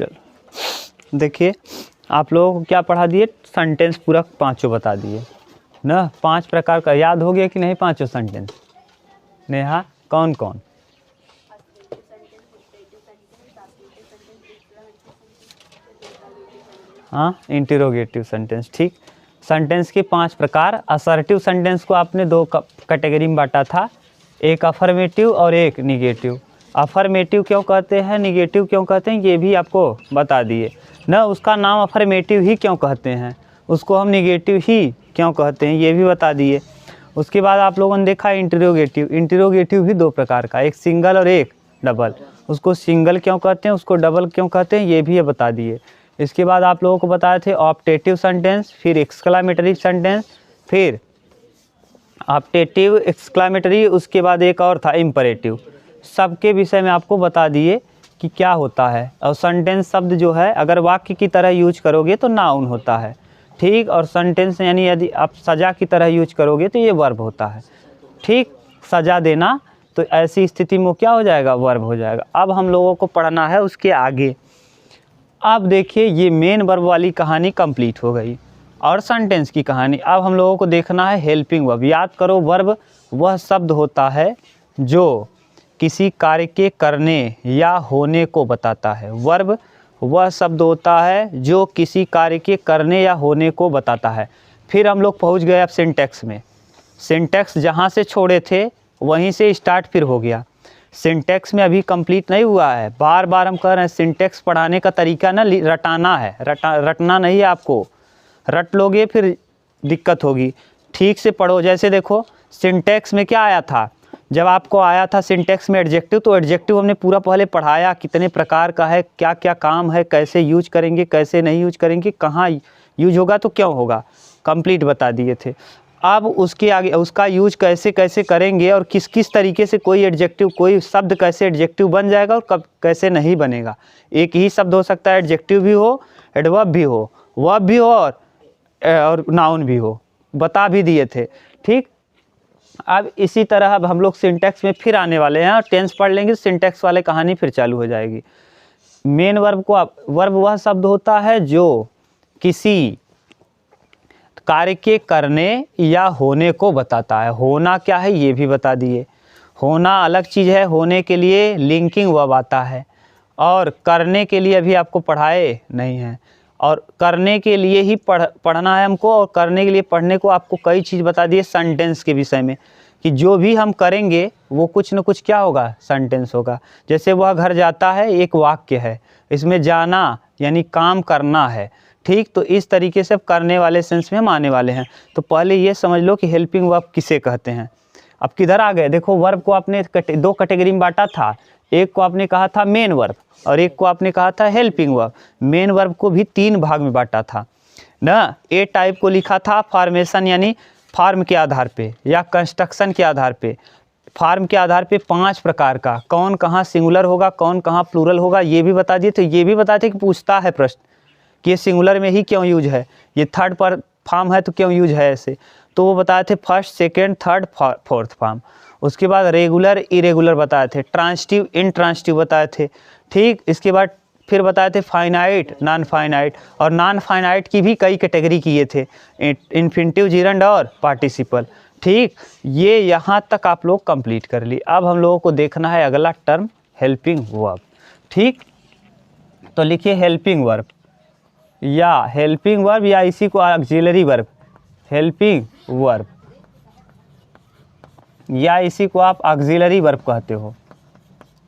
चलो देखिए, आप लोगों को क्या पढ़ा दिए, सेंटेंस पूरा पांचों बता दिए ना। 5 प्रकार का याद हो गया कि नहीं पांचों सेंटेंस? नेहा कौन कौन? हाँ, इंटरोगेटिव सेंटेंस, ठीक। सेंटेंस के 5 प्रकार। असर्टिव सेंटेंस को आपने 2 कैटेगरी में बांटा था, एक अफर्मेटिव और एक निगेटिव। अफर्मेटिव क्यों कहते हैं, निगेटिव क्यों कहते हैं, ये भी आपको बता दिए ना। उसका नाम अफर्मेटिव ही क्यों कहते हैं, उसको हम निगेटिव ही क्यों कहते हैं, ये भी बता दिए। उसके बाद आप लोगों ने देखा इंटरोगेटिव। इंटरोगेटिव भी 2 प्रकार का, एक सिंगल और एक डबल। उसको सिंगल क्यों कहते हैं, उसको डबल क्यों कहते हैं, ये भी बता दिए। इसके बाद आप लोगों को बताए थे ऑप्टेटिव सेंटेंस, फिर एक्सक्लामेटरी सेंटेंस, फिर ऑप्टेटिव, एक्सक्लामेटरी, उसके बाद एक और था इम्परेटिव। सबके विषय में आपको बता दिए कि क्या होता है। और सेंटेंस शब्द जो है अगर वाक्य की तरह यूज करोगे तो नाउन होता है, ठीक। और सेंटेंस यानी यदि आप सजा की तरह यूज करोगे तो ये वर्ब होता है, ठीक। सजा देना, तो ऐसी स्थिति में क्या हो जाएगा, वर्ब हो जाएगा। अब हम लोगों को पढ़ना है उसके आगे। अब देखिए, ये मेन वर्ब वाली कहानी कंप्लीट हो गई और सेंटेंस की कहानी। अब हम लोगों को देखना है हेल्पिंग वर्ब। याद करो, वर्ब वह शब्द होता है जो किसी कार्य के करने या होने को बताता है। वर्ब वह शब्द होता है जो किसी कार्य के करने या होने को बताता है। फिर हम लोग पहुंच गए अब सिंटैक्स में। सिंटैक्स जहाँ से छोड़े थे वहीं से स्टार्ट फिर हो गया। सिंटैक्स में अभी कंप्लीट नहीं हुआ है, बार बार हम कह रहे हैं सिंटैक्स पढ़ाने का तरीका ना रटाना है, रटना नहीं है आपको। रट लोगे फिर दिक्कत होगी, ठीक से पढ़ो। जैसे देखो, सिंटैक्स में क्या आया था, जब आपको आया था सिंटैक्स में एडजेक्टिव, तो एडजेक्टिव हमने पूरा पहले पढ़ाया, कितने प्रकार का है, क्या क्या काम है, कैसे यूज करेंगे, कैसे नहीं यूज करेंगे, कहाँ यूज होगा तो क्यों होगा, कंप्लीट बता दिए थे। अब उसके आगे उसका यूज कैसे कैसे करेंगे और किस किस तरीके से कोई एडजेक्टिव, कोई शब्द कैसे एडजेक्टिव बन जाएगा और कब कैसे नहीं बनेगा। एक ही शब्द हो सकता है, एडजेक्टिव भी हो, एडवर्ब भी हो, वर्ब भी हो और नाउन भी हो, बता भी दिए थे, ठीक। अब इसी तरह अब हम लोग सिंटैक्स में फिर आने वाले हैं और टेंस पढ़ लेंगे, सिंटैक्स वाले कहानी फिर चालू हो जाएगी। मेन वर्ब को, वर्ब वह शब्द होता है जो किसी कार्य के करने या होने को बताता है। होना क्या है ये भी बता दिए, होना अलग चीज़ है, होने के लिए लिंकिंग वर्ब आता है, और करने के लिए अभी आपको पढ़ाए नहीं हैं, और करने के लिए ही पढ़ना है हमको। और करने के लिए पढ़ने को आपको कई चीज़ बता दिए सेंटेंस के विषय में, कि जो भी हम करेंगे वो कुछ न कुछ क्या होगा, सेंटेंस होगा। जैसे वह घर जाता है एक वाक्य है, इसमें जाना यानी काम करना है, ठीक। तो इस तरीके से करने वाले सेंस में हम आने वाले हैं। तो पहले ये समझ लो कि हेल्पिंग वर्ब किसे कहते हैं। अब किधर आ गए, देखो वर्ब को आपने 2 कैटेगरी में बांटा था, एक को आपने कहा था मेन वर्ब और एक को आपने कहा था हेल्पिंग वर्ब। मेन वर्ब को भी 3 भाग में बांटा था ना। ए टाइप को लिखा था फॉर्मेशन यानी फॉर्म के आधार पे या कंस्ट्रक्शन के आधार पे। फॉर्म के आधार पे 5 प्रकार का, कौन कहाँ सिंगुलर होगा, कौन कहाँ प्लूरल होगा, ये भी बता दिए थे। ये भी बताते कि पूछता है प्रश्न कि ये सिंगुलर में ही क्यों यूज है, ये थर्ड पर फॉर्म है तो क्यों यूज है ऐसे। तो वो बताए थे first, second, third, fourth form. उसके बाद रेगुलर, इरेगुलर बताए थे, ट्रांसिटिव, इनट्रांसिटिव बताए थे, ठीक। इसके बाद फिर बताए थे फाइनाइट, नॉन फाइनाइट, और नॉन फाइनाइट की भी कई कैटेगरी किए थे, इन्फिनिटिव, जिरंड और पार्टिसिपल, ठीक। ये यहाँ तक आप लोग कंप्लीट कर लिए। अब हम लोगों को देखना है अगला टर्म हेल्पिंग वर्ब, ठीक। तो लिखिए हेल्पिंग वर्ब या हेल्पिंग वर्ब या इसी को ऑक्सिलरी वर्ब, हेल्पिंग वर्ब या इसी को आप ऑक्सिलरी वर्ब कहते हो,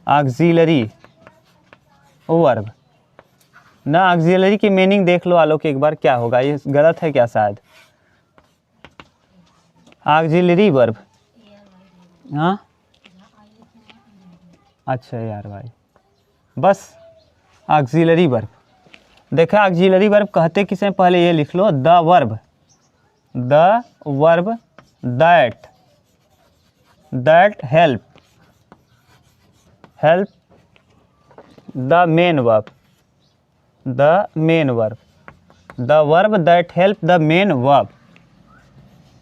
ऑक्सिलरी वर्ब ना। ऑक्सिलरी की मीनिंग देख लो आलोक एक बार, क्या होगा, ये गलत है क्या शायद, ऑक्सिलरी वर्ब, हाँ अच्छा यार भाई, बस ऑक्सिलरी वर्ब। देखा, ऑक्सिलरी वर्ब कहते किसे, पहले ये लिख लो, the verb that help the main verb, the verb that help the main verb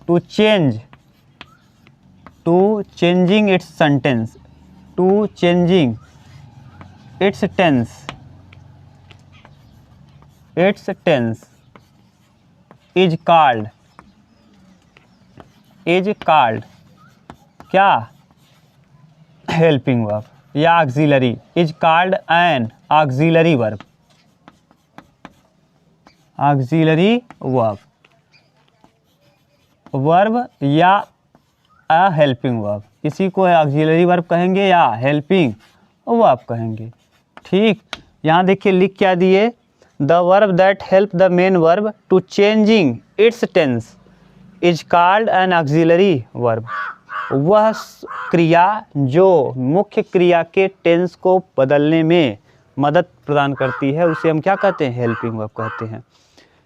to changing its sentence, to changing its tense, its tense is called क्या, हेल्पिंग वर्ब या auxiliary, is called an auxiliary verb, auxiliary verb या a helping verb, इसी को auxiliary verb कहेंगे या helping verb कहेंगे। ठीक, यहाँ देखिए लिख क्या दिए, the verb that help the main verb to changing its tense is called an auxiliary verb. वह क्रिया जो मुख्य क्रिया के टेंस को बदलने में मदद प्रदान करती है उसे हम क्या कहते हैं, हेल्पिंग वर्ब कहते हैं।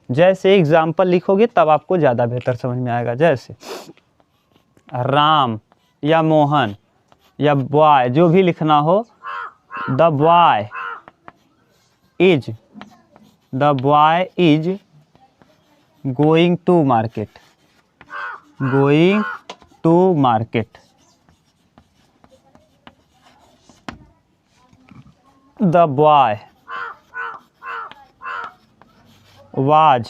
जैसे एग्जाम्पल लिखोगे तब आपको ज़्यादा बेहतर समझ में आएगा। जैसे राम या मोहन या बॉय, जो भी लिखना हो, the boy is going to market, the boy was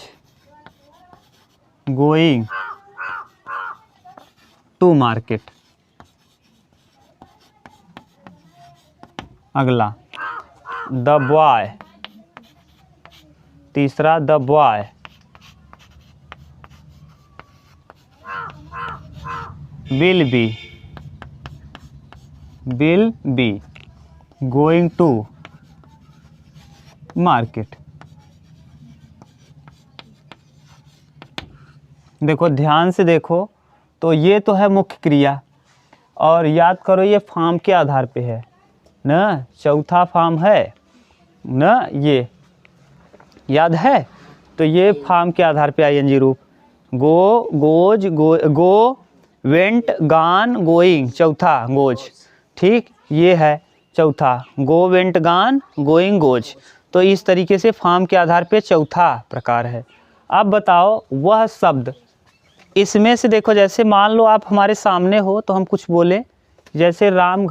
going to market। अगला द बॉय, तीसरा the boy will be going to market. देखो ध्यान से देखो, तो ये तो है मुख्य क्रिया, और याद करो ये फॉर्म के आधार पे है ना, चौथा फॉर्म है ना, ये याद है। तो ये फॉर्म के आधार पे आईएनजी रूप, गो, गोज, गो, वेंट, गान, गोइंग, चौथा गोज। ठीक, ये है चौथा, गो, वेंट, गान, गोइंग, गोज। तो इस तरीके से फॉर्म के आधार पे चौथा प्रकार है। अब बताओ वह शब्द, इसमें से देखो, जैसे मान लो आप हमारे सामने हो तो हम कुछ बोले, जैसे राम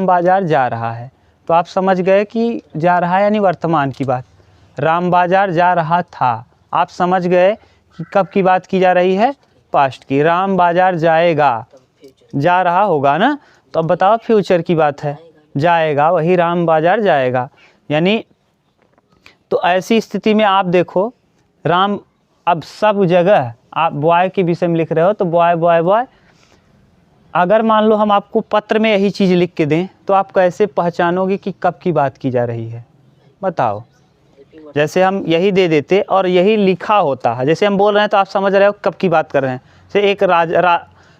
बाजार जा रहा है, तो आप समझ गए कि जा रहा है यानी वर्तमान की बात। राम बाजार जा रहा था, आप समझ गए कि कब की बात की जा रही है, पास्ट की। राम बाजार जाएगा, जा रहा होगा ना, तो अब बताओ फ्यूचर की बात है, जाएगा, वही राम बाजार जाएगा। यानी तो ऐसी स्थिति में आप देखो राम, अब सब जगह आप बॉय के विषय में लिख रहे हो तो बॉय बॉय बॉय। अगर मान लो हम आपको पत्र में यही चीज़ लिख के दें तो आप कैसे पहचानोगे कि कब की बात की जा रही है, बताओ। जैसे हम यही दे देते और यही लिखा होता है, जैसे हम बोल रहे हैं तो आप समझ रहे हो कब की बात कर रहे हैं। जैसे एक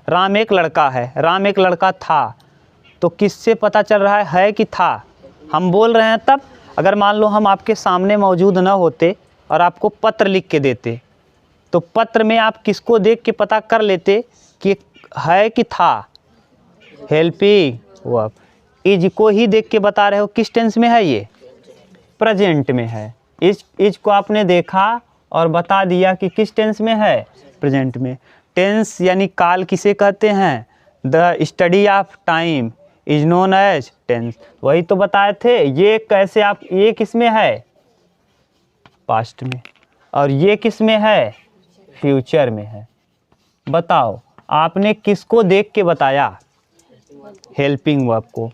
राम एक लड़का है, राम एक लड़का था, तो किससे पता चल रहा है कि था, हम बोल रहे हैं तब। अगर मान लो हम आपके सामने मौजूद न होते और आपको पत्र लिख के देते, तो पत्र में आप किसको देख के पता कर लेते कि है कि था, हेल्पिंग वर्ब। इज को ही देख के बता रहे हो किस टेंस में है, ये प्रेजेंट में है। इज को आपने देखा और बता दिया कि किस टेंस में है, प्रेजेंट में। टेंस यानी काल किसे कहते हैं, the study of time is known as tense. वही तो बताए थे, ये कैसे आप, ये किस में है, पास्ट में, और ये किस में है, फ्यूचर में है। बताओ आपने किसको देख के बताया, हेल्पिंग वर्ब को।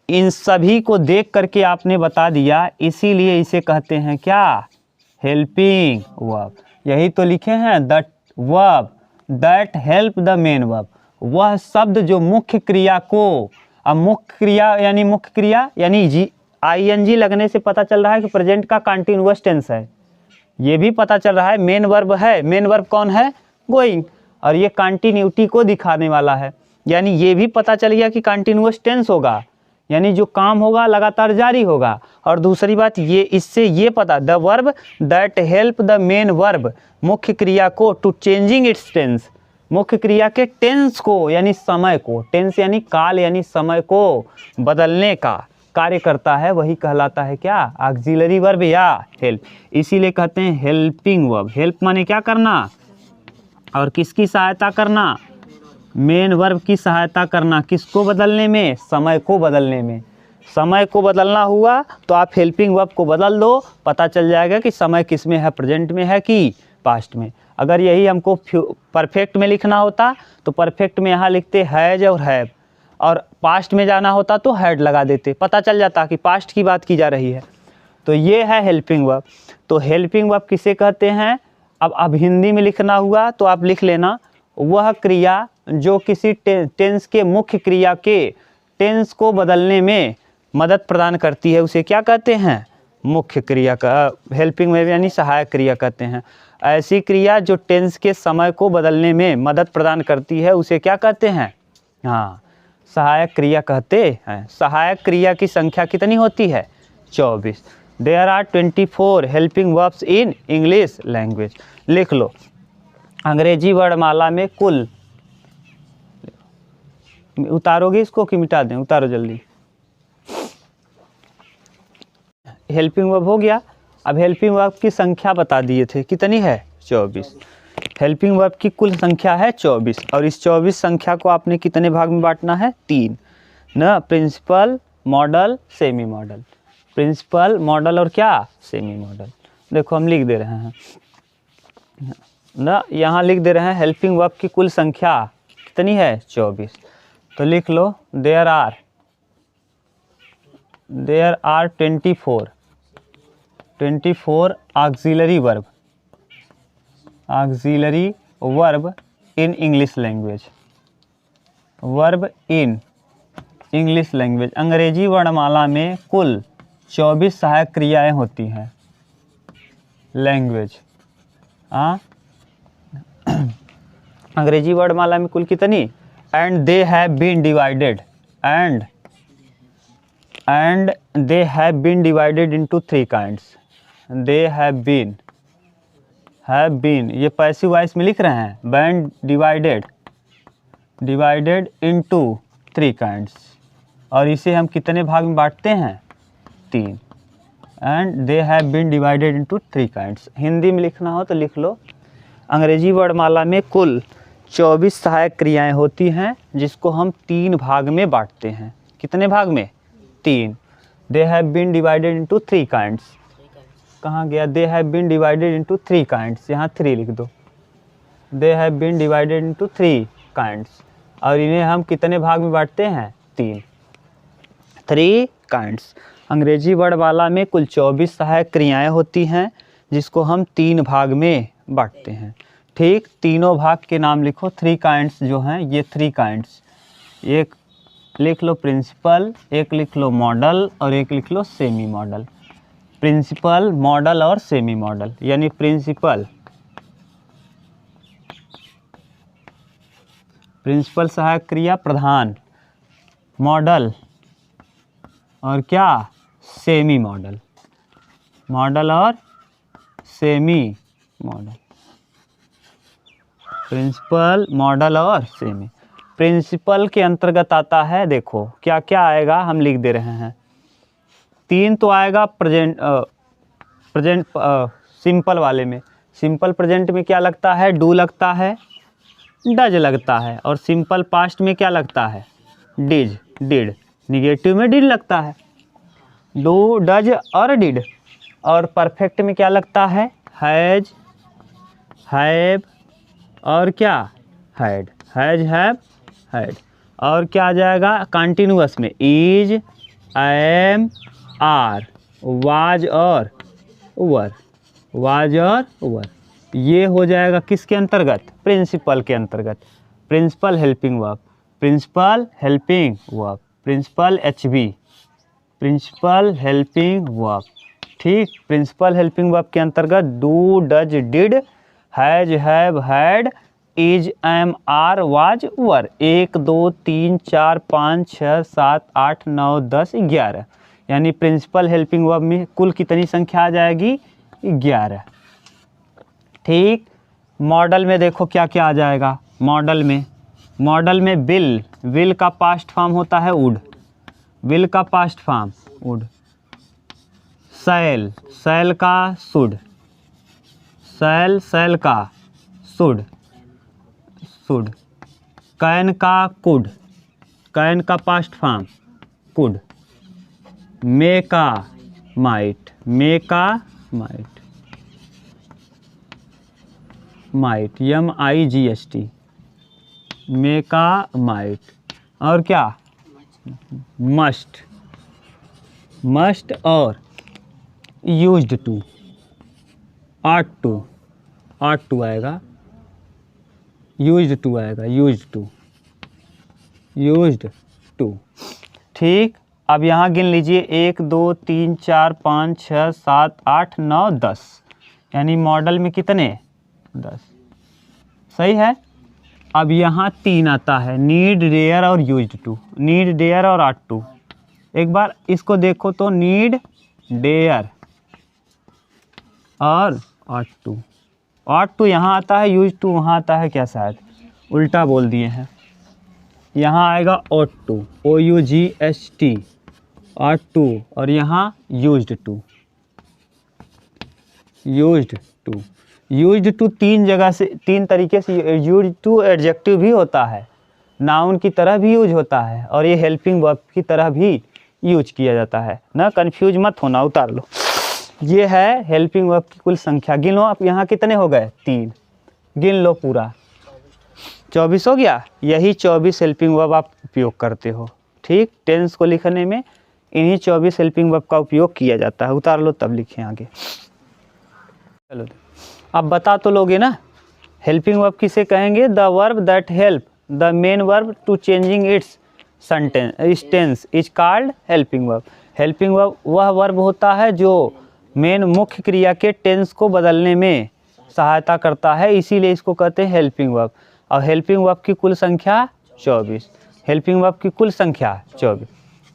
इन सभी को देख करके आपने बता दिया, इसीलिए इसे कहते हैं क्या, हेल्पिंग वर्ब। यही तो लिखे हैं, that verb that help the main verb, वह शब्द जो मुख्य क्रिया को, अब मुख्य क्रिया यानी आईएनजी लगने से पता चल रहा है कि प्रेजेंट का कंटिन्यूअस टेंस है। ये भी पता चल रहा है मेन वर्ब है, मेन वर्ब कौन है, गोइंग, और ये कंटिन्यूटी को दिखाने वाला है। यानी ये भी पता चल गया कि कंटिन्यूअस टेंस होगा, यानी जो काम होगा लगातार जारी होगा। और दूसरी बात ये, इससे ये पता, the verb that help the main verb, मुख्य क्रिया को टू चेंजिंग इट्स टेंस, मुख्य क्रिया के टेंस को यानी समय को, टेंस यानी काल यानी समय को बदलने का कार्य करता है, वही कहलाता है क्या, ऑक्सिलरी वर्ब या हेल्प। इसीलिए कहते हैं हेल्पिंग वर्ब। हेल्प माने क्या करना, और किसकी सहायता करना, मेन वर्ब की सहायता करना, किसको बदलने में, समय को बदलने में। समय को बदलना हुआ तो आप हेल्पिंग वर्ब को बदल दो, पता चल जाएगा कि समय किस में है, प्रेजेंट में है कि पास्ट में। अगर यही हमको परफेक्ट में लिखना होता तो परफेक्ट में यहाँ लिखते हैज और हैव, और पास्ट में जाना होता तो हैड लगा देते, पता चल जाता कि पास्ट की बात की जा रही है। तो ये है हेल्पिंग वर्ब। तो हेल्पिंग वर्ब किसे कहते हैं? अब हिंदी में लिखना हुआ तो आप लिख लेना, वह क्रिया जो किसी टेंस के मुख्य क्रिया के टेंस को बदलने में मदद प्रदान करती है उसे क्या कहते हैं? मुख्य क्रिया का, हेल्पिंग वर्ब यानी सहायक क्रिया कहते हैं। ऐसी क्रिया जो टेंस के समय को बदलने में मदद प्रदान करती है उसे क्या कहते हैं? हाँ, सहायक क्रिया कहते हैं। सहायक क्रिया की संख्या कितनी होती है? 24। There are 24 helping verbs in English language. लिख लो, अंग्रेजी वर्णमाला में कुल, उतारोगे इसको कि मिटा दें? उतारो जल्दी। हेल्पिंग वर्ब हो गया। अब हेल्पिंग वर्ब की संख्या बता दिए थे, कितनी है? 24। हेल्पिंग वर्ब की कुल संख्या है 24, और इस 24 संख्या को आपने कितने भाग में बांटना है? 3 न, principal, modal, semi modal. Principal, modal और क्या? Semi modal. देखो हम लिख दे रहे हैं न, यहाँ लिख दे रहे हैं हेल्पिंग वर्ब की कुल संख्या कितनी है? 24। तो लिख लो, there are 24 auxiliary verb, auxiliary verb in English language, verb in English language. अंग्रेजी वर्णमाला में कुल 24 सहायक क्रियाएं होती हैं लैंग्वेज। अंग्रेजी वर्णमाला में कुल कितनी? And they have been divided, and they have been divided into 3 kinds. They have been ये पैसिव वॉइस में लिख रहे हैं, been divided into 3 kinds, और इसे हम कितने भाग में बांटते हैं? 3। and they have been divided into 3 kinds। Hindi में लिखना हो तो लिख लो, अंग्रेजी वर्णमाला में कुल 24 सहायक क्रियाएं होती हैं जिसको हम 3 भाग में बांटते हैं। कितने भाग में? 3। They have been divided into 3 kinds। कहाँ गया? They have been divided into 3 kinds, यहाँ 3 लिख दो। They have been divided into 3 kinds, और इन्हें हम कितने भाग में बांटते हैं? 3 kinds। अंग्रेजी वर्णमाला में कुल 24 सहायक क्रियाएं होती हैं जिसको हम 3 भाग में बांटते हैं। ठीक, तीनों भाग के नाम लिखो। 3 kinds जो हैं ये 3 kinds, एक लिख लो प्रिंसिपल, एक लिख लो मॉडल, और एक लिख लो सेमी मॉडल। प्रिंसिपल, मॉडल और सेमी मॉडल। यानी प्रिंसिपल सहायक क्रिया प्रधान, मॉडल और क्या? सेमी मॉडल, मॉडल और सेमी मॉडल। प्रिंसिपल, मॉडल और सेमी। प्रिंसिपल के अंतर्गत आता है, देखो क्या क्या आएगा, हम लिख दे रहे हैं। 3 तो आएगा प्रेजेंट सिंपल वाले में। सिंपल प्रेजेंट में क्या लगता है? डू लगता है, डज लगता है, और सिंपल पास्ट में क्या लगता है? डिड। निगेटिव में डिड लगता है, डू, डज और डिड। और परफेक्ट में क्या लगता है? हैज, हैव और क्या? Had, has, have, had. और क्या आ जाएगा कंटिन्यूअस में? इज, एम, आर, वाज और वर, वाज और वर। ये हो जाएगा किसके अंतर्गत? प्रिंसिपल के अंतर्गत। Principal helping verb, principal helping verb, principal HV, principal helping verb. ठीक, प्रिंसिपल हेल्पिंग वर्ब के अंतर्गत do, does, did, has, have, had, is, am, are, was, were. 1 2 3 4 5 6 7 8 9 10 11। यानी प्रिंसिपल हेल्पिंग वर्ब में कुल कितनी संख्या आ जाएगी? 11। ठीक, मॉडल में देखो क्या क्या आ जाएगा। मॉडल में विल का पास्ट फॉर्म होता है वुड, विल का पास्ट फॉर्म वुड। सैल का शुड, सैल का शुड। कैन का कुड, कैन का पास्ट फॉर्म कुड। मेकामाइट, मेकामाइट, माइट, MIGST, मेकामाइट। और क्या, मस्ट, मस्ट और यूज्ड टू, ऑट टू आएगा, यूज्ड टू आएगा, यूज्ड टू। ठीक, अब यहाँ गिन लीजिए 1 2 3 4 5 6 7 8 9 10, यानी मॉडल में कितने, 10। सही है। अब यहाँ 3 आता है, नीड, डेयर और यूज्ड टू, नीड, डेयर और ऑट टू। एक बार इसको देखो तो नीड, डेयर और ऑट टू यहाँ आता है, यूज टू वहाँ आता है क्या, शायद उल्टा बोल दिए हैं। यहाँ आएगा ought to, OUGST, ought to, और यहाँ यूज्ड टू, यूज्ड टू 3 जगह से, 3 तरीके से। यूज्ड टू एडजेक्टिव भी होता है, नाउन की तरह भी यूज होता है, और ये हेल्पिंग वर्ब की तरह भी यूज किया जाता है ना, कंफ्यूज मत होना, उतार लो। ये है हेल्पिंग वर्ब की कुल संख्या। गिन लो, आप यहाँ कितने हो गए, 3, गिन लो पूरा, 24 हो गया। यही 24 हेल्पिंग वर्ब आप उपयोग करते हो। ठीक, टेंस को लिखने में इन्हीं 24 हेल्पिंग वर्ब का उपयोग किया जाता है। उतार लो तब लिखें आगे। चलो अब बता तो लोगे ना, हेल्पिंग वर्ब किसे कहेंगे, the verb that help the main verb to changing its tense is called helping verb. Helping verb वह वर्ब होता है जो मेन मुख्य क्रिया के टेंस को बदलने में सहायता करता है, इसीलिए इसको कहते हैं हेल्पिंग वर्ब। और हेल्पिंग वर्ब की कुल संख्या 24, हेल्पिंग वर्ब की कुल संख्या 24।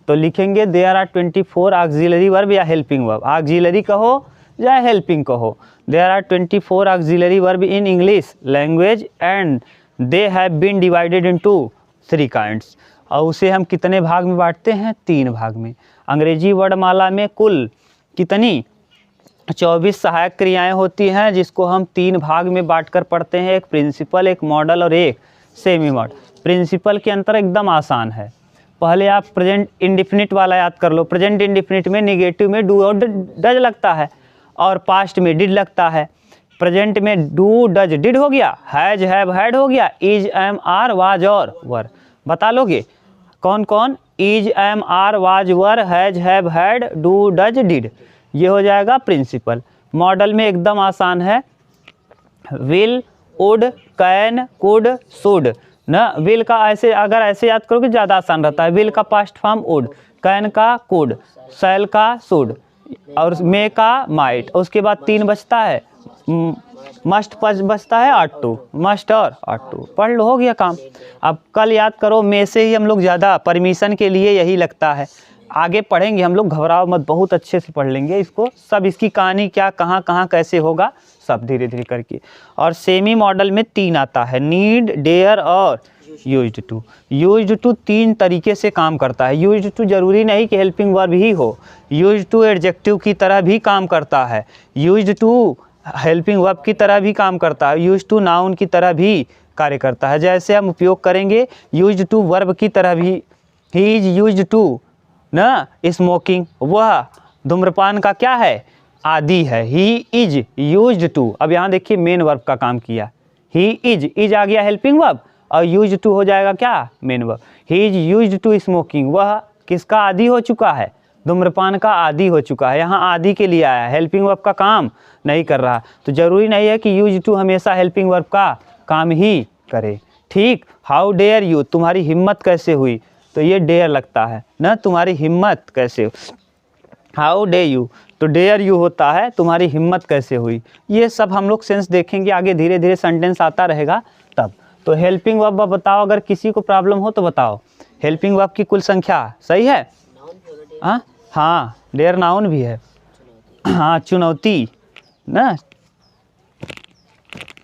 तो लिखेंगे देयर आर 24 ऑक्सिलरी वर्ब या हेल्पिंग वर्ब, ऑक्सिलरी कहो या हेल्पिंग कहो। There are 24 auxiliary verb in English language and they have been divided into 3 kinds. और उसे हम कितने भाग में बांटते हैं, 3 भाग में। अंग्रेजी वर्णमाला में कुल कितनी 24 सहायक क्रियाएं होती हैं, जिसको हम 3 भाग में बांटकर पढ़ते हैं, एक प्रिंसिपल, एक मॉडल और एक सेमी मॉडल। प्रिंसिपल के अंतर एकदम आसान है। पहले आप प्रेजेंट इंडिफिनिट वाला याद कर लो। प्रेजेंट इंडिफिनिट में निगेटिव में डू और डज लगता है और पास्ट में डिड लगता है। प्रेजेंट में डू डज डिड हो गया, हैज हैव हैड हो गया, इज एम आर वाज और वर। बता लोगे कौन कौन, is am are was were has have had do does did, ये हो जाएगा प्रिंसिपल। मॉडल में एकदम आसान है, will, would, can, could, should ना। विल का ऐसे अगर ऐसे याद करोगे ज़्यादा आसान रहता है। विल का पास्ट फॉर्म वुड, कैन का कुड, शैल का शुड और मे का माइट। उसके बाद 3 बचता है, मस्ट बचता है, ऑट टू, मस्ट और ऑट टू। पढ़ लो, हो गया काम। अब कल याद करो, मे से ही हम लोग ज़्यादा परमिशन के लिए यही लगता है। आगे पढ़ेंगे हम लोग, घबराओ मत, बहुत अच्छे से पढ़ लेंगे इसको सब। इसकी कहानी क्या, कहाँ कहाँ कैसे होगा, सब धीरे धीरे करके। और सेमी मॉडल में 3 आता है, नीड, डेयर और यूज्ड टू। यूज्ड टू 3 तरीके से काम करता है। यूज्ड टू जरूरी नहीं कि हेल्पिंग वर्ब ही हो, यूज्ड टू एडजेक्टिव की तरह भी काम करता है, यूज्ड टू हेल्पिंग वर्ब की तरह भी काम करता है, यूज्ड टू नाउन की तरह भी कार्य करता है। जैसे हम उपयोग करेंगे यूज्ड टू वर्ब की तरह भी, ही इज यूज्ड टू ना स्मोकिंग, वह धूम्रपान का क्या है, आदि है। ही इज यूज्ड टू, अब यहाँ देखिए मेन वर्ब का काम किया, ही इज आ गया हेल्पिंग वर्ब और यूज्ड टू हो जाएगा क्या, main verb. He is used to smoking, वह किसका आदी हो चुका है, धूम्रपान का आदी हो चुका है। यहाँ आदि के लिए आया, हेल्पिंग वर्ब का काम नहीं कर रहा। तो जरूरी नहीं है कि यूज्ड टू हमेशा हेल्पिंग वर्ब का काम ही करे। ठीक, हाउ डेयर यू, तुम्हारी हिम्मत कैसे हुई, तो ये डेयर लगता है ना, तुम्हारी हिम्मत कैसे, हाउ डे यू, तो डेयर यू होता है तुम्हारी हिम्मत कैसे हुई। ये सब हम लोग सेंस देखेंगे आगे, धीरे धीरे सेंटेंस आता रहेगा तब। तो हेल्पिंग वर्ब बताओ, अगर किसी को प्रॉब्लम हो तो बताओ। हेल्पिंग वर्ब की कुल संख्या सही है, हाँ डेयर नाउन भी है, हाँ चुनौती ना,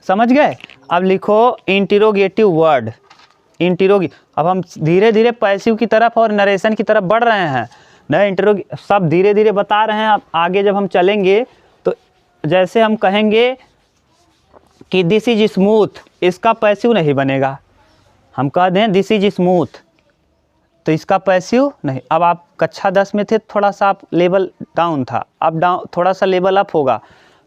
समझ गए। अब लिखो इंटरोगेटिव वर्ड, अब हम धीरे धीरे पैसिव की तरफ और नरेशन की तरफ बढ़ रहे हैं ना। सब धीरे धीरे बता रहे हैं। अब आगे जब हम चलेंगे तो जैसे हम कहेंगे कि दिस इज स्मूथ, इसका पैसिव नहीं बनेगा। हम कह दें दिस इज स्मूथ, तो इसका पैसिव नहीं। अब आप कक्षा 10 में थे, थोड़ा सा आप लेवल डाउन था, अब डाउन थोड़ा सा लेवल अप होगा,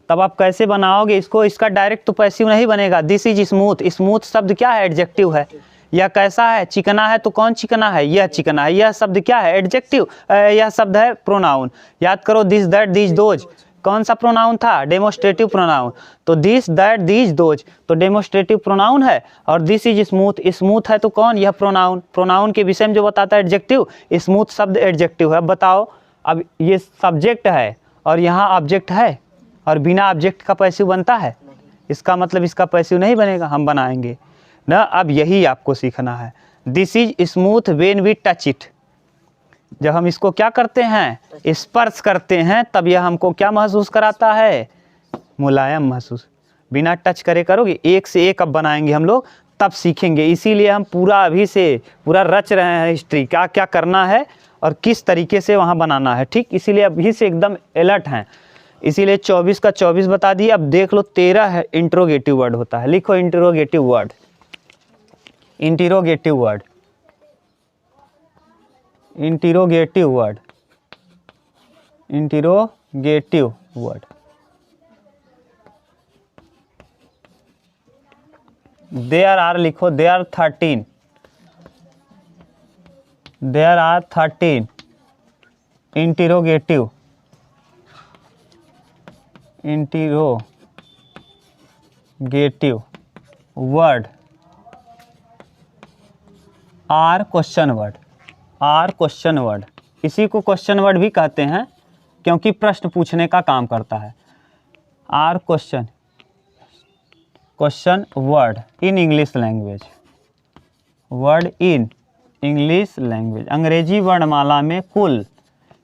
तब आप कैसे बनाओगे इसको? इसका डायरेक्ट तो पैसिव नहीं बनेगा। दिस इज स्मूथ, स्मूथ शब्द क्या है? एडजेक्टिव है। यह कैसा है? चिकना है। तो कौन चिकना है? यह चिकना है। यह शब्द क्या है? एडजेक्टिव। यह शब्द है प्रोनाउन। याद करो, दिस दैट दिस दोज कौन सा प्रोनाउन था? Demonstrative pronoun. तो दिस दैट दिस दोज तो डेमोस्ट्रेटिव प्रोनाउन है। और दिस इज स्मूथ, स्मूथ है तो कौन? यह प्रोनाउन। प्रोनाउन के विषय में जो बताता है एडजेक्टिव, स्मूथ शब्द एडजेक्टिव है। अब बताओ, अब ये सब्जेक्ट है और यहाँ ऑब्जेक्ट है, और बिना ऑब्जेक्ट का पैसिव बनता है? इसका मतलब इसका पैसिव नहीं बनेगा, हम बनाएंगे ना। अब यही आपको सीखना है। This is smooth when we touch it. जब हम इसको क्या करते हैं? स्पर्श करते हैं, तब यह हमको क्या महसूस कराता है? मुलायम महसूस। बिना टच करे करोगे? एक से एक अब बनाएंगे हम लोग, तब सीखेंगे। इसीलिए हम पूरा अभी से पूरा रच रहे हैं हिस्ट्री, क्या क्या करना है और किस तरीके से वहाँ बनाना है। ठीक, इसीलिए अभी से एकदम अलर्ट हैं। इसीलिए 24 का 24 बता दिए। अब देख लो 13 है, इंट्रोगेटिव वर्ड होता है। लिखो interrogative word, interrogative word, interrogative word, interrogative word. There are लिखो, there are 13, there are 13 interrogative, interrogative word are question word, are question word. इसी को क्वेश्चन वर्ड भी कहते हैं क्योंकि प्रश्न पूछने का काम करता है। Are question, question word in English language, word in English language. अंग्रेजी वर्णमाला में कुल,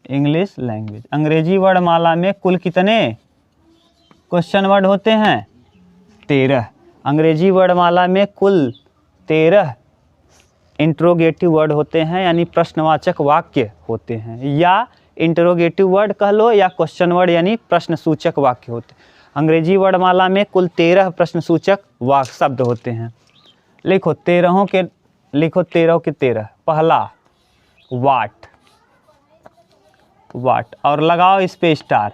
इंग्लिश लैंग्वेज, अंग्रेजी वर्णमाला में कुल कितने क्वेश्चन वर्ड होते हैं? 13। अंग्रेजी वर्णमाला में कुल 13 इंट्रोगेटिव वर्ड होते हैं, यानी प्रश्नवाचक वाक्य होते हैं। या इंट्रोगेटिव वर्ड कह लो या क्वेश्चन वर्ड यानी प्रश्नसूचक वाक्य होते हैं। अंग्रेजी वर्णमाला में कुल 13 प्रश्नसूचक वाक्य शब्द होते हैं। लिखो 13 के, लिखो 13 के 13। पहला वाट, वाट, और लगाओ इस पे स्टार।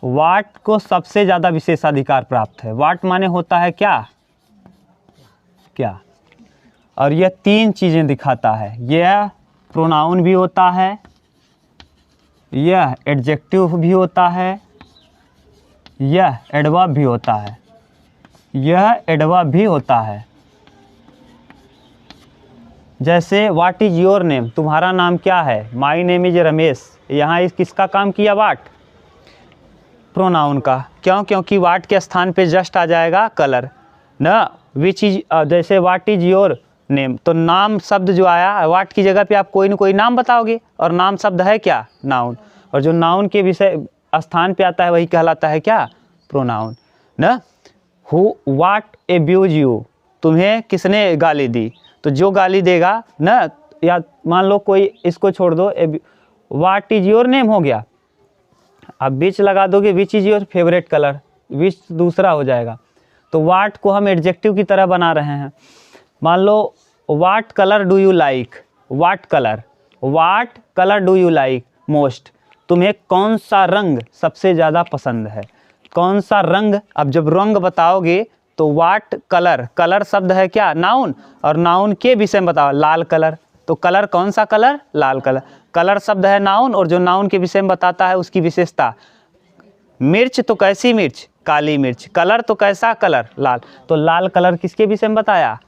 वाट को सबसे ज़्यादा विशेषाधिकार प्राप्त है। वाट माने होता है क्या? क्या? और यह 3 चीज़ें दिखाता है। यह प्रोनाउन भी होता है, यह एडजेक्टिव भी होता है, यह एडवर्ब भी होता है, यह एडवर्ब भी होता है। जैसे व्हाट इज योर नेम, तुम्हारा नाम क्या है? My name is Ramesh. यहाँ इस किसका काम किया? वाट, प्रोनाउन का। क्यों? क्योंकि वाट के स्थान पे जस्ट आ जाएगा कलर ना। विच इज, जैसे व्हाट इज योर नेम, तो नाम शब्द जो आया वाट की जगह पे आप कोई न कोई नाम बताओगे, और नाम शब्द है क्या? नाउन। और जो नाउन के विषय स्थान पे आता है वही कहलाता है क्या? प्रोनाउन ना। हु व्हाट एब्यूज यू, तुम्हें किसने गाली दी? तो जो गाली देगा ना, या मान लो कोई, इसको छोड़ दो, व्हाट इज योर नेम हो गया। अब विच लगा दोगे, which is your favourite colour, which दूसरा हो जाएगा। तो व्हाट को हम एडजेक्टिव की तरह बना रहे हैं। मान लो what colour do you like, what colour do you like most, तुम्हें कौन सा रंग सबसे ज़्यादा पसंद है? कौन सा रंग, अब जब रंग बताओगे तो व्हाट कलर, कलर शब्द है क्या? नाउन। और नाउन के विषय में बताओ, लाल कलर। तो कलर कौन सा कलर? लाल कलर। कलर शब्द है नाउन, और जो नाउन के विषय में बताता है उसकी विशेषता। मिर्च तो कैसी मिर्च? काली मिर्च। कलर तो कैसा कलर? लाल। तो लाल कलर किसके विषय में बताया?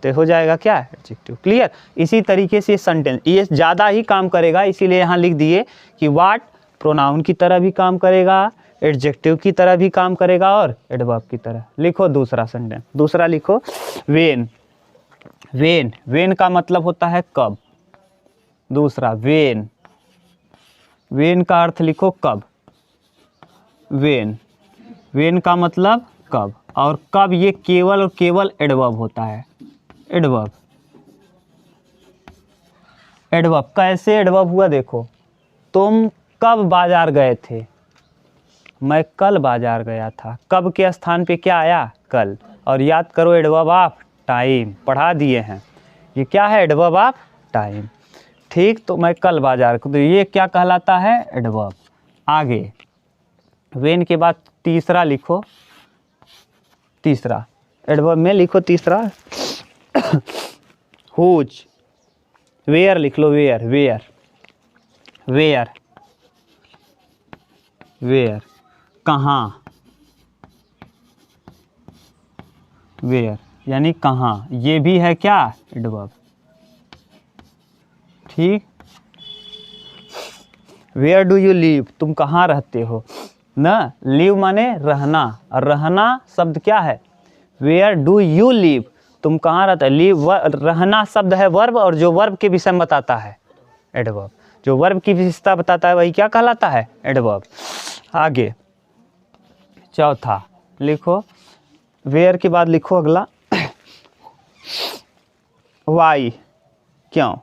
तो हो जाएगा क्या? एडजेक्टिव। क्लियर? इसी तरीके से सेंटेंस ये ज़्यादा ही काम करेगा, इसीलिए यहाँ लिख दिए कि व्हाट प्रोनाउन की तरह भी काम करेगा, एडजेक्टिव की तरह भी काम करेगा, और एडवर्ब की तरह। लिखो दूसरा सेंटेंस, दूसरा लिखो वेन। वेन, वेन का मतलब होता है कब। दूसरा वेन, वेन का अर्थ लिखो कब। वेन, वेन का मतलब कब, और कब ये केवल और केवल एडवर्ब होता है। एडवर्ब, एडवर्ब कैसे एडवर्ब हुआ देखो। तुम कब बाजार गए थे? मैं कल बाजार गया था। कब के स्थान पे क्या आया? कल। और याद करो एडवर्ब ऑफ टाइम, पढ़ा दिए हैं। ये क्या है? Adverb of time. ठीक, तो मैं कल बाजार को, तो ये क्या कहलाता है? एडवर्ब। आगे व्हेन के बाद तीसरा लिखो, तीसरा एडवर्ब में लिखो तीसरा हुज। वेयर लिख लो, वेयर, वेयर, वेयर, वेयर, कहाँ, वेयर यानी कहाँ, ये भी है क्या? एडवर्ब। ठीक, वेयर डू यू लिव, तुम कहाँ रहते हो ना। लिव माने रहना, और रहना शब्द क्या है? वेयर डू यू लिव, तुम कहाँ रहते? लिव रहना शब्द है वर्ब, और जो वर्ब के विषय में बताता है एडवर्ब। जो वर्ब की विशेषता बताता है वही क्या कहलाता है? एडवर्ब। आगे चौथा लिखो, वेयर के बाद लिखो अगला वाई, क्यों?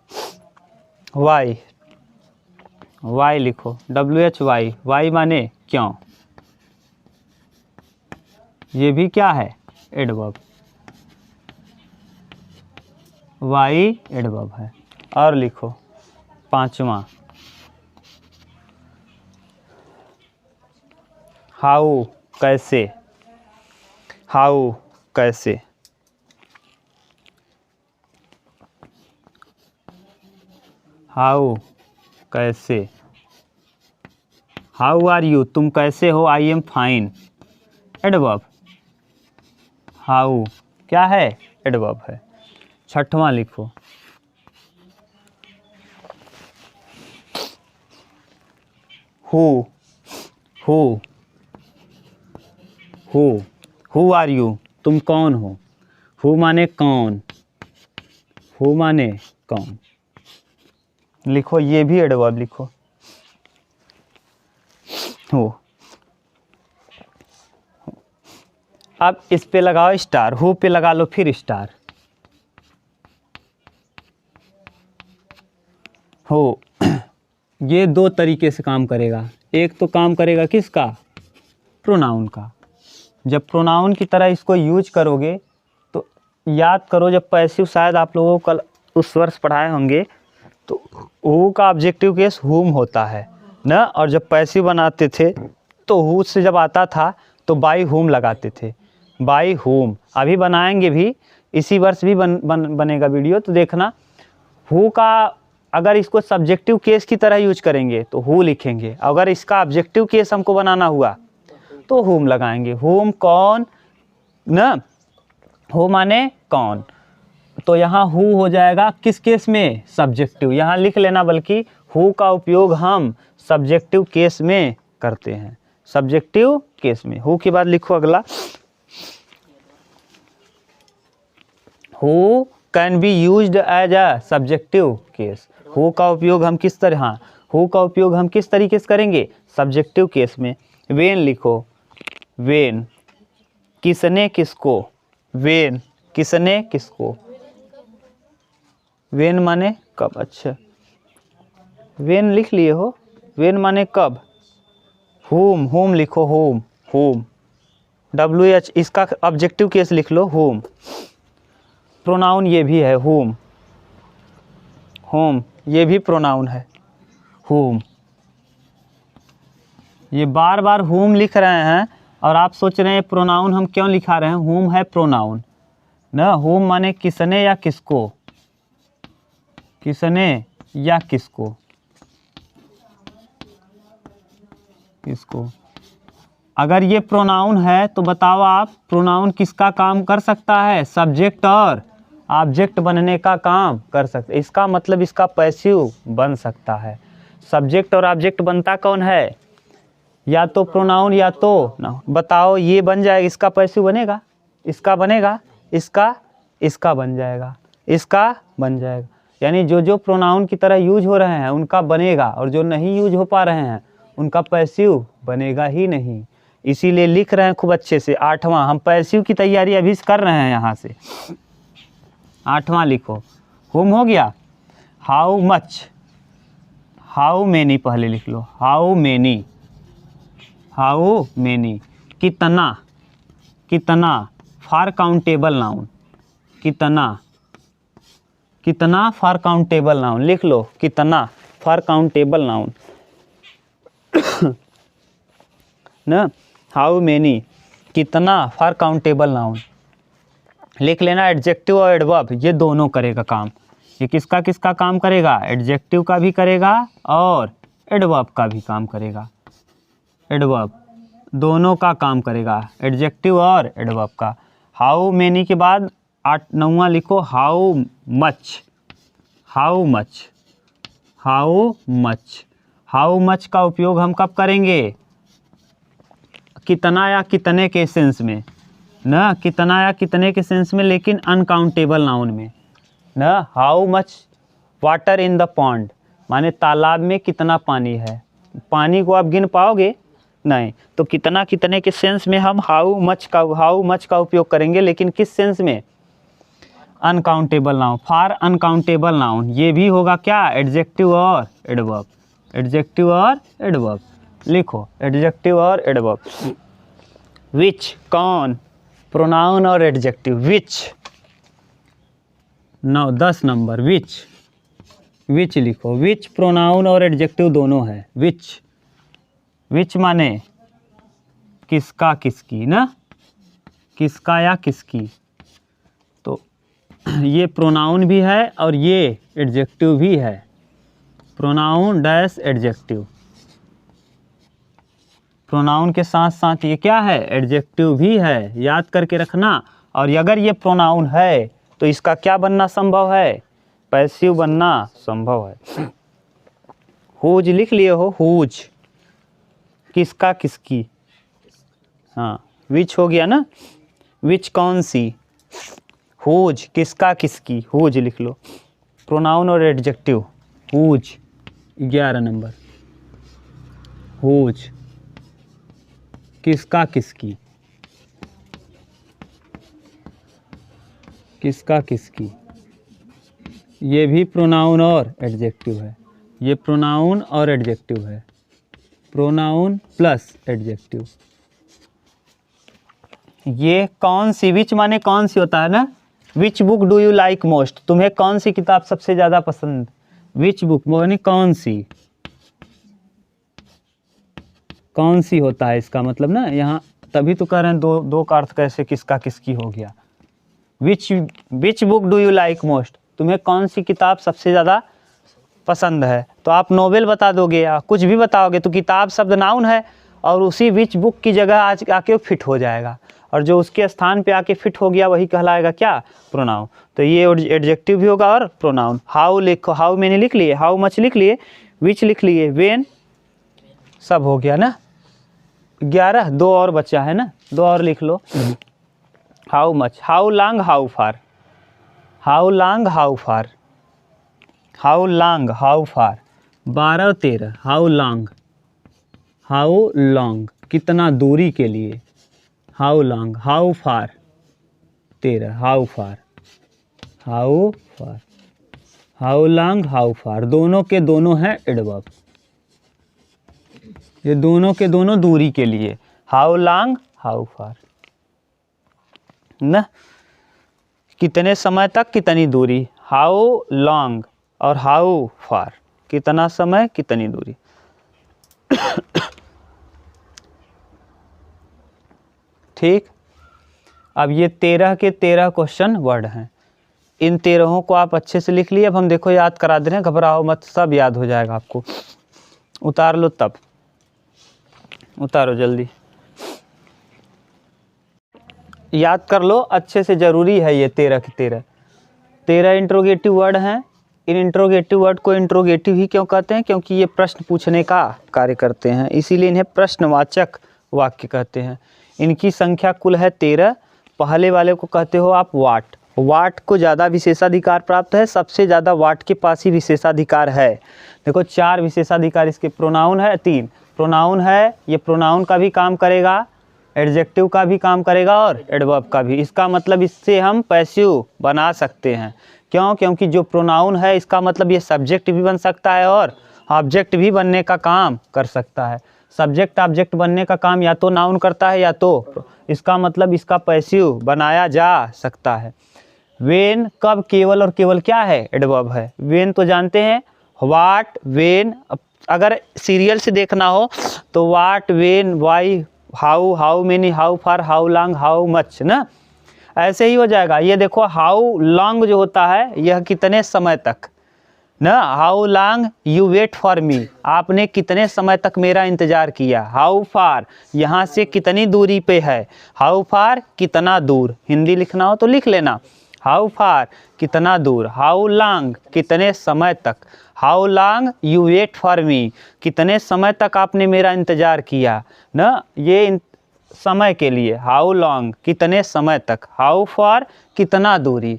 वाई, वाई लिखो, WHY, वाई माने क्यों, ये भी क्या है? एडवर्ब। वाई एडवर्ब है। और लिखो पांचवा, हाउ, कैसे, हाउ कैसे, हाउ कैसे, हाउ आर यू, तुम कैसे हो? I am fine, adverb. How क्या है? एडवर्ब है। छठवां लिखो, who, who, who, who are you, तुम कौन हो? हु माने कौन, हु माने कौन, लिखो, ये भी एडवर्ब लिखो, हु। अब इस पे लगाओ स्टार, हु पे लगा लो फिर स्टार। हो, ये दो तरीके से काम करेगा। एक तो काम करेगा किसका? प्रोनाउन का। जब प्रोनाउन की तरह इसको यूज करोगे तो याद करो, जब पैसिव शायद आप लोगों को कल उस वर्ष पढ़ाए होंगे, तो हु का ऑब्जेक्टिव केस हुम होता है ना, और जब पैसिव बनाते थे तो हु से जब आता था तो बाई हुम लगाते थे, बाई हुम। अभी बनाएंगे भी, इसी वर्ष भी बनेगा वीडियो, तो देखना। हु का अगर इसको सब्जेक्टिव केस की तरह यूज करेंगे तो हु लिखेंगे, अगर इसका ऑब्जेक्टिव केस हमको बनाना हुआ तो हुम लगाएंगे। हुम कौन ना, हु माने कौन, तो यहाँ हु हो जाएगा किस केस में? सब्जेक्टिव। यहाँ लिख लेना, बल्कि हु का उपयोग हम सब्जेक्टिव केस में करते हैं, सब्जेक्टिव केस में। हु के बाद लिखो अगला, who can be used as a subjective case. Who का उपयोग हम किस तरह, हाँ, हु का उपयोग हम किस तरीके से करेंगे? सब्जेक्टिव केस में। वेन लिखो, वेन किसने किसको, वेन किसने किसको, वेन माने कब। अच्छा, वेन लिख लिए हो, वेन माने कब। होम, होम लिखो, होम, होम, WH, इसका ऑब्जेक्टिव केस लिख लो, होम। प्रोनाउन ये भी है, होम, होम ये भी प्रोनाउन है, होम। ये बार बार होम लिख रहे हैं और आप सोच रहे हैं प्रोनाउन हम क्यों लिखा रहे हैं? होम है प्रोनाउन ना, होम माने किसने या किसको, किसने या किसको, किसको। अगर ये प्रोनाउन है तो बताओ आप, प्रोनाउन किसका काम कर सकता है? सब्जेक्ट और ऑब्जेक्ट बनने का काम कर सकता है। इसका मतलब इसका पैसिव बन सकता है। सब्जेक्ट और ऑब्जेक्ट बनता कौन है? या तो प्रोनाउन या तो ना। बताओ, ये बन जाएगा, इसका पैसिव बनेगा, इसका बनेगा, इसका बन जाएगा, इसका बन जाएगा। यानी जो जो प्रोनाउन की तरह यूज हो रहे हैं उनका बनेगा, और जो नहीं यूज हो पा रहे हैं उनका पैसिव बनेगा ही नहीं। इसीलिए लिख रहे हैं खूब अच्छे से। आठवां, हम पैसिव की तैयारी अभी कर रहे हैं यहाँ से। आठवां लिखो, होम हो गया। हाउ मच, हाउ मेनी पहले लिख लो, हाउ मेनी, हाउ मेनी। कितना, कितना, फॉर काउंटेबल नाउन, कितना, कितना फॉर काउंटेबल नाउन, लिख लो कितना फॉर काउंटेबल नाउन ना, हाउ मेनी, कितना फॉर काउंटेबल नाउन। लिख लेना एडजेक्टिव और एडवर्ब ये दोनों करेगा काम। ये किसका किसका काम करेगा, एडजेक्टिव का भी करेगा और एडवर्ब का भी काम करेगा। एडवर्ब दोनों का काम करेगा, एडजेक्टिव और एडवर्ब का। हाउ मेनी के बाद 9वां लिखो how much. How much, how much, how much का उपयोग हम कब करेंगे, कितना या कितने के सेंस में ना, कितना या कितने के सेंस में, लेकिन अनकाउंटेबल नाउन में ना। How much water in the pond, माने तालाब में कितना पानी है, पानी को आप गिन पाओगे नहीं, तो कितना कितने के सेंस में हम हाउ मच का उपयोग करेंगे, लेकिन किस सेंस में, uncountable noun, for uncountable noun. ये भी होगा क्या, एडजेक्टिव और एडवर्ब, एडजेक्टिव और एडवर्ब। लिखो एडजेक्टिव और एडवर्ब। विच कौन, प्रोनाउन और एडजेक्टिव। विच 10 नंबर, विच, विच लिखो, विच प्रोनाउन और एडजेक्टिव दोनों है। विच, विच माने किसका किसकी ना, किसका या किसकी, तो ये प्रोनाउन भी है और ये एडजेक्टिव भी है। प्रोनाउन डैश एडजेक्टिव, प्रोनाउन के साथ साथ ये क्या है, एडजेक्टिव भी है, याद करके रखना। और अगर ये प्रोनाउन है तो इसका क्या बनना संभव है, पैसिव बनना संभव है। हुज लिख लिए हो, हुज किसका किसकी, हाँ विच हो गया ना, विच कौन सी, हुज किसका किसकी, हुज लिख लो, प्रोनाउन और एडजेक्टिव। हुज 11 नंबर, हुज किसका किसकी, किसका किसकी, ये भी प्रोनाउन और एडजेक्टिव है, ये प्रोनाउन और एडजेक्टिव है, प्रोनाउन प्लस एडजेक्टिव। ये कौन सी, विच माने कौन सी होता है ना, which book do you like most, तुम्हें कौन सी किताब सबसे ज़्यादा पसंद, विच बुक माने कौन सी, कौन सी होता है इसका मतलब ना, यहाँ तभी तो कह रहे हैं दो का अर्थ कैसे किसका किसकी हो गया। Which book do you like most, तुम्हें कौन सी किताब सबसे ज़्यादा पसंद है, तो आप नोवेल बता दोगे या कुछ भी बताओगे तो किताब शब्द नाउन है और उसी विच बुक की जगह आज आके फिट हो जाएगा, और जो उसके स्थान पे आके फिट हो गया वही कहलाएगा क्या, प्रोनाउन। तो ये एडजेक्टिव भी होगा और प्रोनाउन। हाउ लिखो, हाउ मैंने लिख लिए, हाउ मच लिख लिए, विच लिख लिए, वेन सब हो गया ना। 11, 2 और बचा है ना, 2 और लिख लो। How much, how long, how far, how long how far, how long how far 12 13, how long, how long कितना दूरी के लिए, how long, how far 13, how far, how far, how long how far, दोनों के दोनों हैं एडवर्ब, ये दोनों के दोनों दूरी के लिए, हाउ लॉन्ग हाउ फार ना, कितने समय तक कितनी दूरी, हाउ लॉन्ग और हाउ फार कितना समय कितनी दूरी। ठीक, अब ये 13 के 13 क्वेश्चन वर्ड हैं, इन 13 को आप अच्छे से लिख लिए। अब हम देखो याद करा दे रहे हैं, घबराओ मत, सब याद हो जाएगा आपको। उतार लो, तब उतारो जल्दी, याद कर लो अच्छे से, ज़रूरी है ये 13 के 13 इंट्रोगेटिव वर्ड हैं। इन इंट्रोगेटिव वर्ड को इंट्रोगेटिव ही क्यों कहते हैं, क्योंकि ये प्रश्न पूछने का कार्य करते हैं, इसीलिए इन्हें प्रश्नवाचक वाक्य कहते हैं। इनकी संख्या कुल है 13। पहले वाले को कहते हो आप वाट, वाट को ज़्यादा विशेषाधिकार प्राप्त है, सबसे ज़्यादा वाट के पास ही विशेषाधिकार है। देखो 4 विशेषाधिकार इसके, प्रोनाउन है 3, प्रोनाउन है, ये प्रोनाउन का भी काम करेगा, एडजेक्टिव का भी काम करेगा और एडवर्ब का भी। इसका मतलब इससे हम पैसिव बना सकते हैं, क्यों, क्योंकि जो प्रोनाउन है इसका मतलब ये सब्जेक्ट भी बन सकता है और ऑब्जेक्ट भी बनने का काम कर सकता है। सब्जेक्ट ऑब्जेक्ट बनने का काम या तो नाउन करता है या तो, इसका मतलब इसका पैसिव बनाया जा सकता है वेन कब केवल और केवल क्या है, एडवर्ब है। वेन तो जानते हैं, व्हाट, वेन, अगर सीरियल से देखना हो तो what, when, why, how, how many, how far, how long, how much ना, ऐसे ही हो जाएगा। ये देखो हाउ लॉन्ग जो होता है यह कितने समय तक ना, how long you wait for me, आपने कितने समय तक मेरा इंतज़ार किया। हाउ फार, यहाँ से कितनी दूरी पे है। हाउ फार, कितना दूर, हिंदी लिखना हो तो लिख लेना, हाउ फार, कितना दूर। हाउ लॉन्ग, कितने समय तक। How long you wait for me, कितने समय तक आपने मेरा इंतज़ार किया ना, ये समय के लिए। हाउ लॉन्ग, कितने समय तक। हाउ फार, कितना दूरी।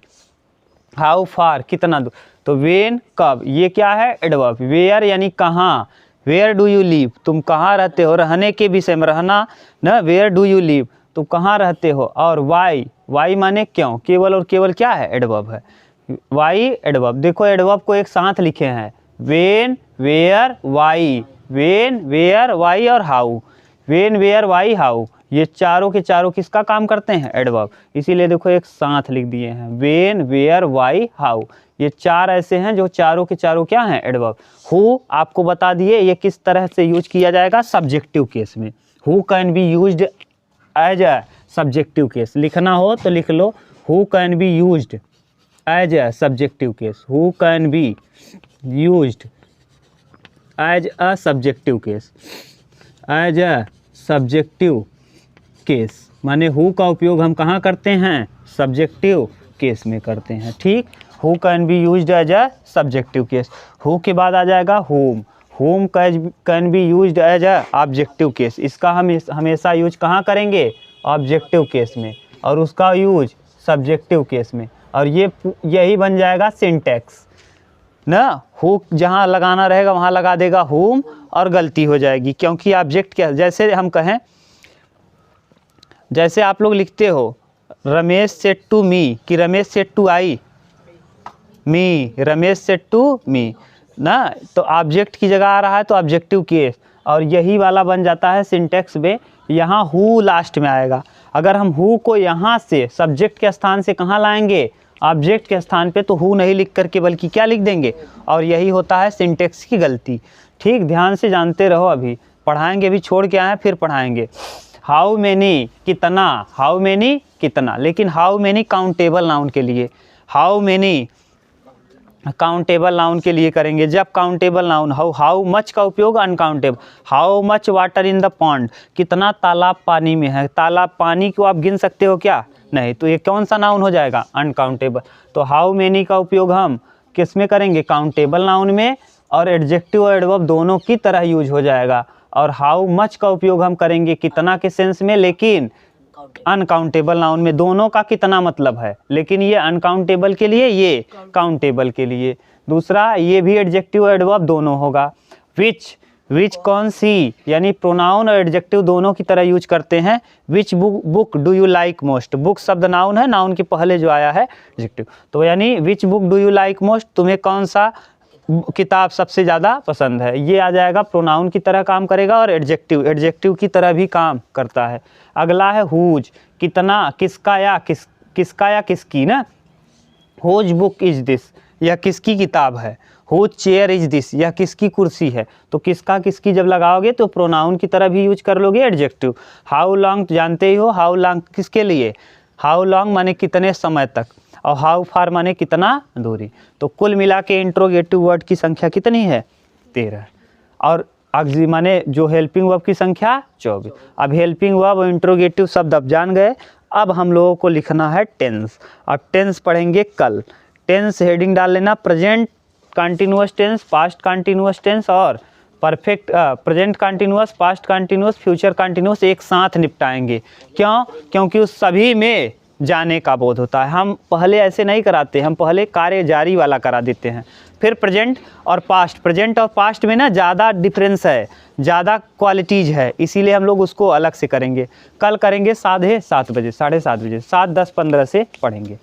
हाउ फार, कितना दूर। तो वेन कब, ये क्या है, एडवर्ब। वेयर यानी कहाँ, वेयर डू यू लिव, तुम कहाँ रहते हो, रहने के विषय में, रहना ना, वेयर डू यू लिव, तुम कहाँ रहते हो। और वाई, वाई माने क्यों, केवल और केवल क्या है, एडवर्ब है। वाई एडवर्ब, देखो एडवर्ब को एक साथ लिखे हैं, when, where, why, when, where, why और how. When, where, why, how, ये चारों के चारों किसका काम करते हैं, एडवर्ब। इसीलिए देखो एक साथ लिख दिए हैं, वेन, वेयर, वाई, हाउ, ये चार ऐसे हैं जो चारों के चारों क्या हैं, एडवर्ब। हु आपको बता दिए ये किस तरह से यूज किया जाएगा, सब्जेक्टिव केस में। Who can be used as a subjective case, लिखना हो तो लिख लो, who can be used as a subjective case. Who can be used as a subjective case, as a subjective case, माने who का उपयोग हम कहाँ करते हैं, सब्जेक्टिव केस में करते हैं। ठीक, who can be used as a subjective case. Who के बाद आ जाएगा whom, whom can be used as a objective case, इसका हम हमेशा यूज कहाँ करेंगे, ऑब्जेक्टिव केस में, और उसका यूज सब्जेक्टिव केस में। और यही बन जाएगा सिंटैक्स ना, हु जहाँ लगाना रहेगा वहाँ लगा देगा होम, और गलती हो जाएगी क्योंकि ऑब्जेक्ट क्या, जैसे हम कहें, जैसे आप लोग लिखते हो रमेश सेड टू मी, कि Ramesh said to I me, Ramesh said to me ना, तो ऑब्जेक्ट की जगह आ रहा है तो ऑब्जेक्टिव केस, और यही वाला बन जाता है सिंटैक्स में, यहाँ हु लास्ट में आएगा। अगर हम हु को यहाँ से सब्जेक्ट के स्थान से कहाँ लाएंगे, ऑब्जेक्ट के स्थान पे, तो हु नहीं लिख करके बल्कि क्या लिख देंगे, और यही होता है सिंटैक्स की गलती। ठीक, ध्यान से जानते रहो, अभी पढ़ाएंगे, अभी छोड़ के आए फिर पढ़ाएंगे। हाउ मैनी, कितना, हाउ मैनी, कितना, लेकिन हाउ मैनी काउंटेबल नाउन के लिए, हाउ मैनी काउंटेबल नाउन के लिए करेंगे। जब काउंटेबल नाउन, हाउ मच का उपयोग uncountable, how much water in the pond, कितना तालाब पानी में है, तालाब पानी को आप गिन सकते हो क्या, नहीं, तो ये कौन सा नाउन हो जाएगा, अनकाउंटेबल। तो हाउ मैनी का उपयोग हम किस में करेंगे, काउंटेबल नाउन में, और एडजेक्टिव और एडवर्ब दोनों की तरह यूज हो जाएगा। और हाउ मच का उपयोग हम करेंगे कितना के सेंस में, लेकिन अनकाउंटेबल नाउन में, दोनों का कितना मतलब है, लेकिन ये अनकाउंटेबल के लिए, ये काउंटेबल के लिए। दूसरा, ये भी एडजेक्टिव और एडवर्ब दोनों होगा। विच कौन सी, यानी प्रोनाउन और एडजेक्टिव दोनों की तरह यूज करते हैं। Which book do you like most, book शब्द नाउन है, नाउन के पहले जो आया है एडजेक्टिव, तो यानी which book do you like most, तुम्हें कौन सा किताब सबसे ज़्यादा पसंद है, ये आ जाएगा, प्रोनाउन की तरह काम करेगा, और एडजेक्टिव की तरह भी काम करता है। अगला है हुज, कितना, किसका या किसकी ना, हुज बुक इज दिस, यह किसकी किताब है। हुज चेयर इज दिस, यह किसकी कुर्सी है। तो किसका किसकी जब लगाओगे तो प्रोनाउन की तरह भी यूज कर लोगे एडजेक्टिव। हाउ लॉन्ग जानते ही हो, हाउ लॉन्ग किसके लिए, हाउ लॉन्ग माने कितने समय तक, और हाउ फार माने कितना दूरी। तो कुल मिला के इंट्रोगेटिव वर्ड की संख्या कितनी है, 13, और ऑक्सिलरी माने जो हेल्पिंग वर्ब की संख्या 24। अब हेल्पिंग वर्ब और इंट्रोगेटिव शब्द अब जान गए। अब हम लोगों को लिखना है टेंस। अब टेंस पढ़ेंगे कल। टेंस हेडिंग डाल लेना, present continuous tense, past continuous tense, और perfect present continuous, past continuous, future continuous एक साथ निपटाएंगे। क्यों, क्योंकि उस सभी में जाने का बोध होता है। हम पहले ऐसे नहीं कराते, हम पहले कार्य जारी वाला करा देते हैं, फिर प्रेजेंट और पास्ट। प्रेजेंट और पास्ट में ना ज़्यादा डिफरेंस है, ज़्यादा क्वालिटीज़ है, इसीलिए हम लोग उसको अलग से करेंगे। कल करेंगे 7:30 बजे, 7:30 बजे, 7:10-15 से पढ़ेंगे।